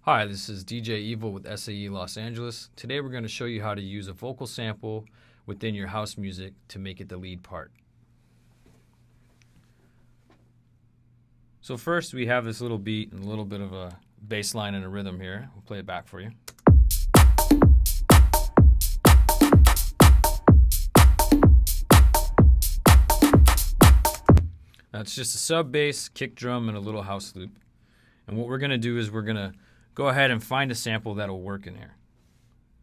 Hi, this is DJ Evol with SAE Los Angeles. Today we're going to show you how to use a vocal sample within your house music to make it the lead part. So first we have this little beat and a little bit of a bass line and a rhythm here. We'll play it back for you. That's just a sub bass, kick drum, and a little house loop. And what we're going to do is we're going to go ahead and find a sample that'll work in here.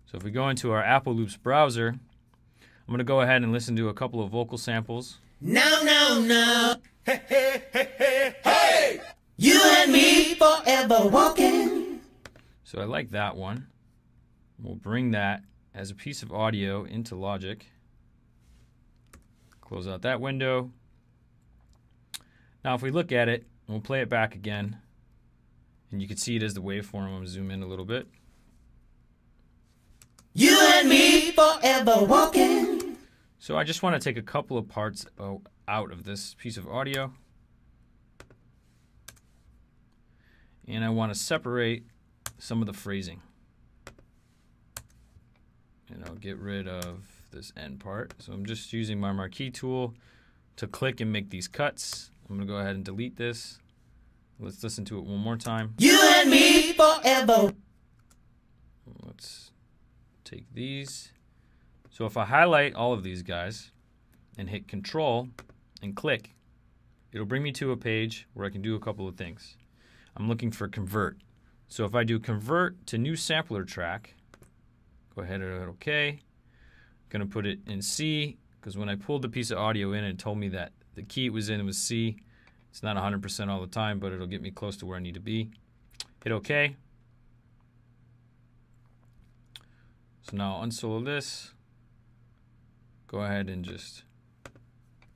So if we go into our Apple Loops browser, I'm going to go ahead and listen to a couple of vocal samples. No. Hey, hey, hey, hey, hey! You and me forever walking. So I like that one. We'll bring that as a piece of audio into Logic. Close out that window. Now if we look at it, we'll play it back again. And you can see it as the waveform. I'm going to zoom in a little bit. You and me forever walking. So I just want to take a couple of parts out of this piece of audio. And I want to separate some of the phrasing. And I'll get rid of this end part. So I'm just using my marquee tool to click and make these cuts. I'm going to go ahead and delete this. Let's listen to it one more time. You and me forever. Let's take these. So if I highlight all of these guys and hit Control and click, it'll bring me to a page where I can do a couple of things. I'm looking for convert. So if I do convert to new sampler track, go ahead and hit OK. I'm going to put it in C because when I pulled the piece of audio in, it told me that the key it was in was C. It's not 100% all the time, but it'll get me close to where I need to be. Hit OK. So now I'll unsolo this. Go ahead and just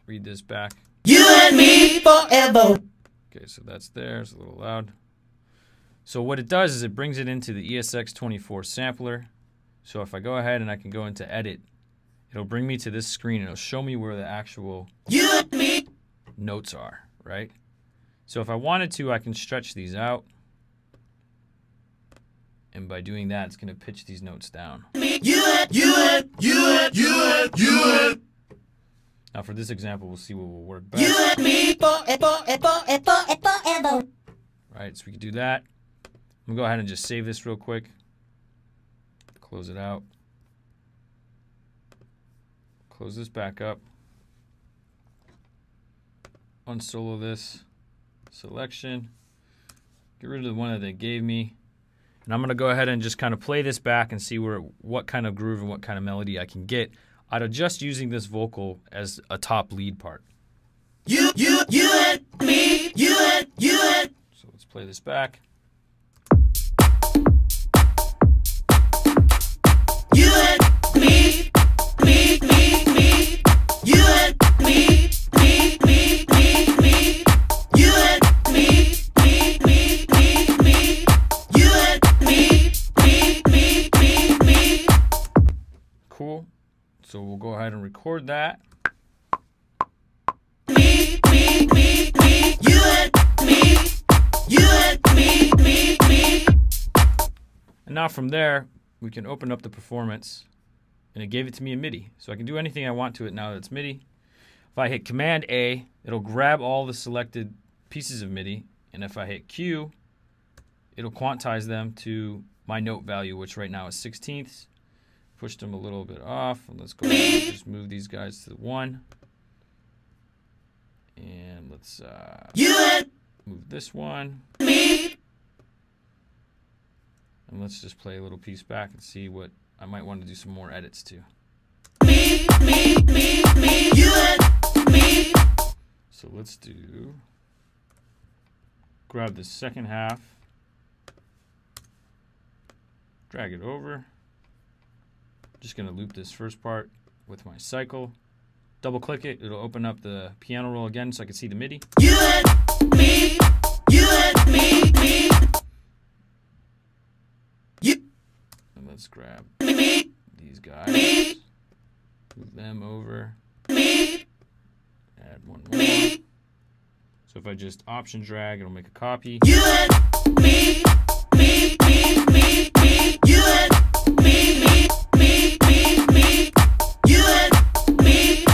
read this back. You and me forever. Okay, so that's there. It's a little loud. So what it does is it brings it into the ESX24 sampler. So if I go ahead and I can go into Edit, it'll bring me to this screen and it'll show me where the actual You and me. notes are, right? So if I wanted to, I can stretch these out. And by doing that, it's going to pitch these notes down. You. Now for this example, we'll see what will work best. You and me forever. Right, so we can do that. I'm going to go ahead and just save this real quick. Close it out. Close this back up. Unsolo this selection. Get rid of the one that they gave me. And I'm going to go ahead and just kind of play this back and see what kind of groove and what kind of melody I can get out of just using this vocal as a top lead part. You and me. So let's play this back. You and me. You and me. You and me. You and me. Cool. So we'll go ahead and record that. Me. You and me. You and me. And now from there, we can open up the performance. And it gave it to me in MIDI. So I can do anything I want to it now that it's MIDI. If I hit Command A, it'll grab all the selected pieces of MIDI. And if I hit Q, it'll quantize them to my note value, which right now is 16ths. Push them a little bit off. And let's go ahead and just move these guys to 1. And let's move this one. Me. And let's just play a little piece back and see what I might want to do some more edits to. Me. You and me. So let's do, grab the second half, drag it over. Just going to loop this first part with my cycle. Double click it, it'll open up the piano roll again so I can see the MIDI. You and me. And let's grab Me. these guys, move them over, Me. add one more. So if I just option drag, it'll make a copy. You and me, me, me, me, me. You and me, me, me, me, me. You and me.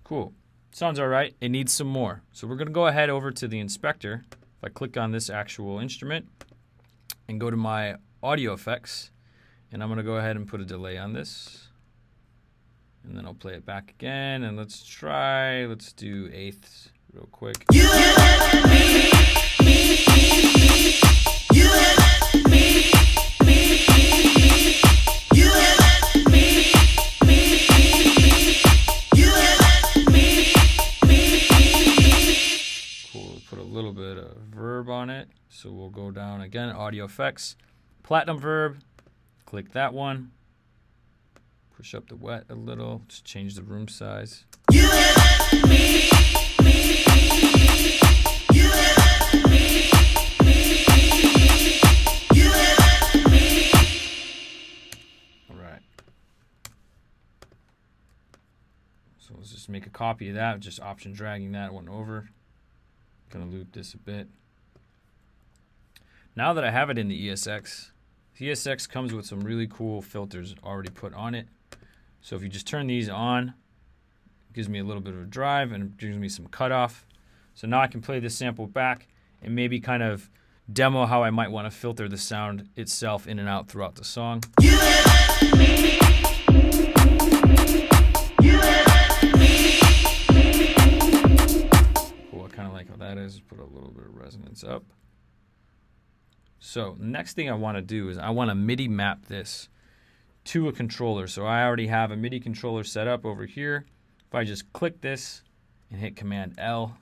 Cool. Sounds all right. It needs some more. So we're going to go ahead over to the inspector. If I click on this actual instrument and go to my audio effects, and I'm going to go ahead and put a delay on this. And then I'll play it back again, and let's do eighths real quick. You and me, me, me. You and me, me, me. You and me, me, me. You and me, me. Cool. We'll put a little bit of verb on it. So we'll go down again, audio effects, platinum verb, click that one. Push up the wet a little, just change the room size. You and me, me, you and me, me, you and me. All right. So let's just make a copy of that, just option dragging that one over. Gonna loop this a bit. Now that I have it in the ESX, the ESX comes with some really cool filters already put on it. So if you just turn these on, it gives me a little bit of a drive and gives me some cutoff. So now I can play this sample back and maybe kind of demo how I might want to filter the sound itself in and out throughout the song. You and me, you and me. Cool, I kind of like how that is. Put a little bit of resonance up. So next thing I want to do is I want to MIDI map this to a controller. So I already have a MIDI controller set up over here. If I just click this and hit Command L,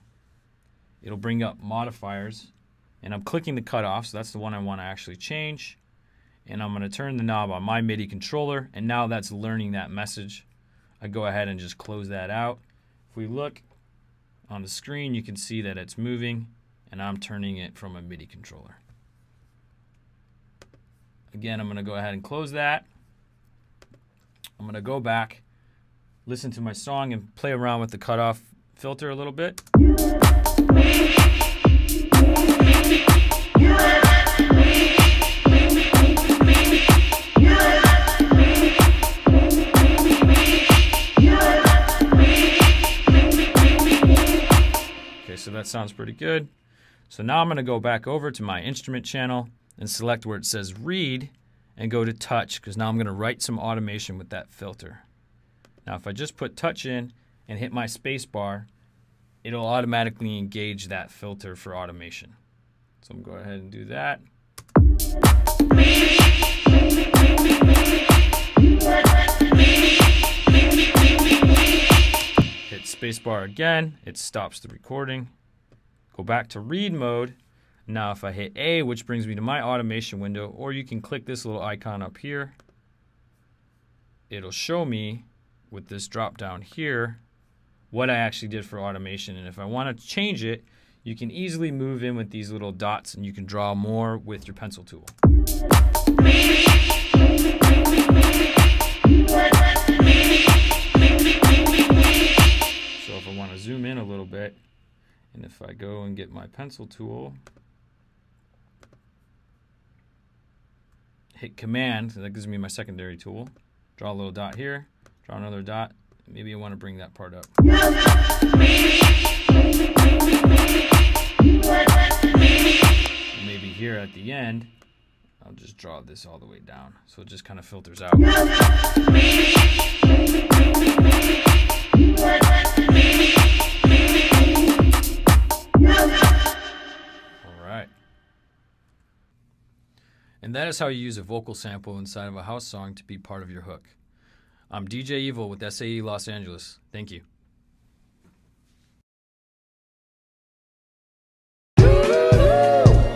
it'll bring up modifiers. And I'm clicking the cutoff, so that's the one I want to actually change. And I'm going to turn the knob on my MIDI controller, and now that's learning that message. I go ahead and just close that out. If we look on the screen, you can see that it's moving, and I'm turning it from a MIDI controller. Again, I'm going to go ahead and close that. I'm going to go back, listen to my song, and play around with the cutoff filter a little bit. Okay, so that sounds pretty good. So now I'm going to go back over to my instrument channel and select where it says read and go to touch, because now I'm going to write some automation with that filter. Now if I just put touch in and hit my space bar, it'll automatically engage that filter for automation. So I'm going to go ahead and do that. Hit spacebar again, it stops the recording. Go back to read mode. Now if I hit A, which brings me to my automation window, or you can click this little icon up here, it'll show me with this drop down here what I actually did for automation. And if I want to change it, you can easily move in with these little dots and you can draw more with your pencil tool. So if I want to zoom in a little bit, and if I go and get my pencil tool, hit Command, so that gives me my secondary tool. Draw a little dot here, draw another dot. Maybe I want to bring that part up. And maybe here at the end, I'll just draw this all the way down, so it just kind of filters out. Alright. And that is how you use a vocal sample inside of a house song to be part of your hook. I'm DJ Evol with SAE Los Angeles. Thank you. Woo!